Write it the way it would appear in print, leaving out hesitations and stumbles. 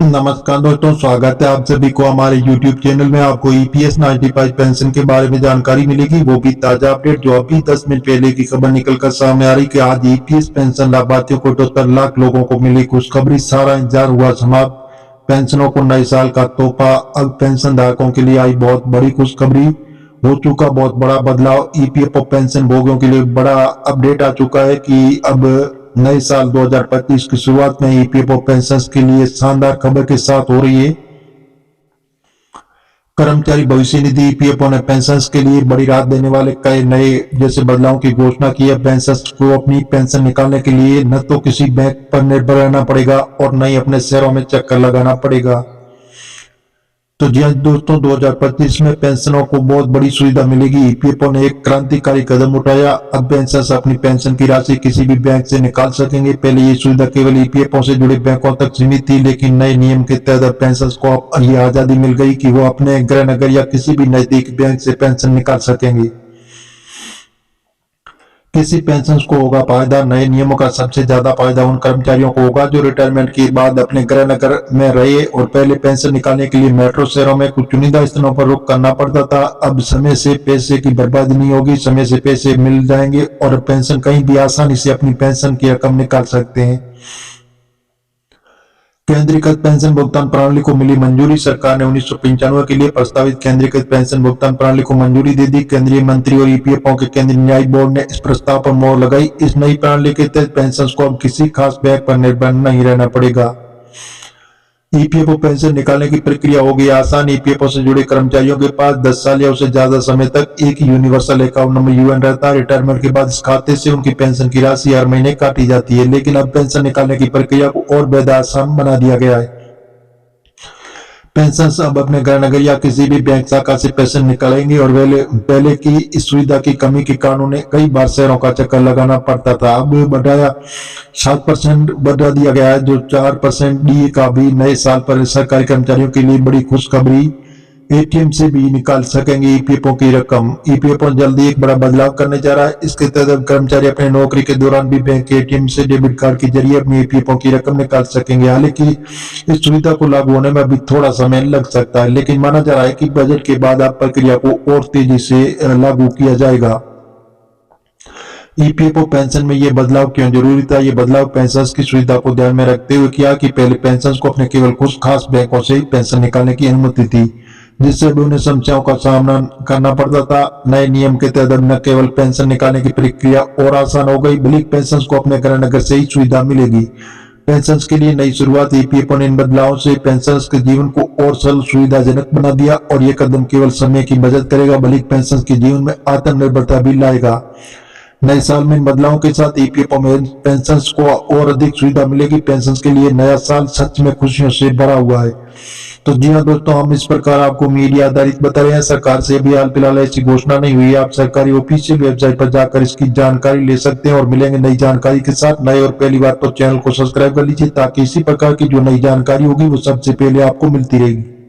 नमस्कार दोस्तों, स्वागत है आप सभी को हमारे YouTube चैनल में। आपको ईपीएस 95 पेंशन के बारे में जानकारी मिलेगी, वो भी ताजा अपडेट। जो अभी 10 मिनट पहले की खबर निकलकर सामने आ रही कि आज ईपीएस पेंशन लाभार्थियों को 72 लाख लोगों को मिली खुशखबरी। सारा इंतजार हुआ समाप्त, पेंशनों को नए साल का तोहफा। अब पेंशन धारकों के लिए आई बहुत बड़ी खुशखबरी। हो चुका बहुत बड़ा बदलाव। ईपीएफओ पेंशन भोगियों के लिए बड़ा अपडेट आ चुका है कि अब नए साल 2025 की शुरुआत में ईपीएफओ पेंशन के लिए शानदार खबर के साथ हो रही है। कर्मचारी भविष्य निधि ईपीएफओ ने पेंशन के लिए बड़ी राहत देने वाले कई नए जैसे बदलाव की घोषणा की है। पेंशन को अपनी पेंशन निकालने के लिए न तो किसी बैंक पर निर्भर रहना पड़ेगा और न ही अपने शहरों में चक्कर लगाना पड़ेगा। तो जी हाँ दोस्तों, 2025 में पेंशनों को बहुत बड़ी सुविधा मिलेगी। ईपीएफओ ने एक क्रांतिकारी कदम उठाया। अब पेंशनर्स अपनी पेंशन की राशि किसी भी बैंक से निकाल सकेंगे। पहले ये सुविधा केवल ईपीएफओ से जुड़े बैंकों तक सीमित थी, लेकिन नए नियम के तहत पेंशनर्स को अब ये आजादी मिल गई कि वो अपने गृह नगर या किसी भी नजदीक बैंक से पेंशन निकाल सकेंगे। किसी पेंशन को होगा फायदा। नए नियमों का सबसे ज्यादा फायदा उन कर्मचारियों को होगा जो रिटायरमेंट के बाद अपने गृह नगर में रहे और पहले पेंशन निकालने के लिए मेट्रो शहरों में कुछ चुनिंदा स्थानों पर रुक करना पड़ता था। अब समय से पैसे की बर्बादी नहीं होगी, समय से पैसे मिल जाएंगे और पेंशन कहीं भी आसानी से अपनी पेंशन की रकम निकाल सकते हैं। केंद्रीकृत पेंशन भुगतान प्रणाली को मिली मंजूरी। सरकार ने 1995 के लिए प्रस्तावित केंद्रीकृत पेंशन भुगतान प्रणाली को मंजूरी दे दी। केंद्रीय मंत्री और ईपीएफओ के केंद्रीय न्याय बोर्ड ने इस प्रस्ताव पर मोहर लगाई। इस नई प्रणाली के तहत पेंशन को अब किसी खास बैंक पर निर्भर नहीं रहना पड़ेगा। ईपीएफओ पेंशन निकालने की प्रक्रिया होगी आसान। ईपीएफओ से जुड़े कर्मचारियों के पास 10 साल या उससे ज्यादा समय तक एक यूनिवर्सल अकाउंट नंबर यूएन रहता है। रिटायरमेंट के बाद इस खाते से उनकी पेंशन की राशि हर महीने काटी जाती है, लेकिन अब पेंशन निकालने की प्रक्रिया को और बेहद आसान बना दिया गया है। पेंशन अब अपने गृह नगर या किसी भी बैंक शाखा से पेंशन निकालेंगे और पहले की इस सुविधा की कमी के कारण उन्हें कई बार शहरों का चक्कर लगाना पड़ता था। अब बढ़ाया 7% बढ़ा दिया गया है, जो 4% डीए का भी नए साल पर सरकारी कर्मचारियों के लिए बड़ी खुशखबरी। एटीएम से भी निकाल सकेंगे ईपीएफओ की रकम। ईपीएफओ जल्दी एक बड़ा बदलाव करने जा रहा है। इसके तहत कर्मचारी अपने नौकरी के दौरान भी बैंक के एटीएम से डेबिट कार्ड के जरिए अपनी ईपीएफओ की रकम निकाल सकेंगे। हालांकि इस सुविधा को लागू होने में अभी थोड़ा समय लग सकता है, लेकिन माना जा रहा है कि बजट के बाद आप प्रक्रिया को और तेजी से लागू किया जाएगा। ईपीएफओ पेंशन में यह बदलाव क्यों जरूरी था? यह बदलाव पेंशन की सुविधा को ध्यान में रखते हुए किया कि पहले पेंशन को अपने केवल कुछ खास बैंकों से ही पेंशन निकालने की अनुमति थी, जिससे भी उन्हें समस्याओं का सामना करना पड़ता था। नए नियम के तहत न केवल पेंशन निकालने की प्रक्रिया और आसान हो गई, बल्कि पेंशन को अपने गृह नगर से ही सुविधा मिलेगी। पेंशन के लिए नई शुरुआत। ईपीएफओ ने इन बदलावों से पेंशन के जीवन को और सरल सुविधाजनक बना दिया और यह कदम केवल समय की बचत करेगा, बल्कि पेंशन के जीवन में आत्मनिर्भरता भी लाएगा। नए साल में इन बदलावों के साथ ईपीएफओ में पेंशन को और अधिक सुविधा मिलेगी। पेंशन के लिए नया साल सच में खुशियों से भरा हुआ है। तो जी हाँ दोस्तों, हम इस प्रकार आपको मीडिया आधारित बता रहे हैं। सरकार से भी हाल फिलहाल ऐसी घोषणा नहीं हुई है। आप सरकारी ऑफिशियल वेबसाइट पर जाकर इसकी जानकारी ले सकते हैं और मिलेंगे नई जानकारी के साथ। नए और पहली बार तो चैनल को सब्सक्राइब कर लीजिए, ताकि इसी प्रकार की जो नई जानकारी होगी वो सबसे पहले आपको मिलती रहेगी।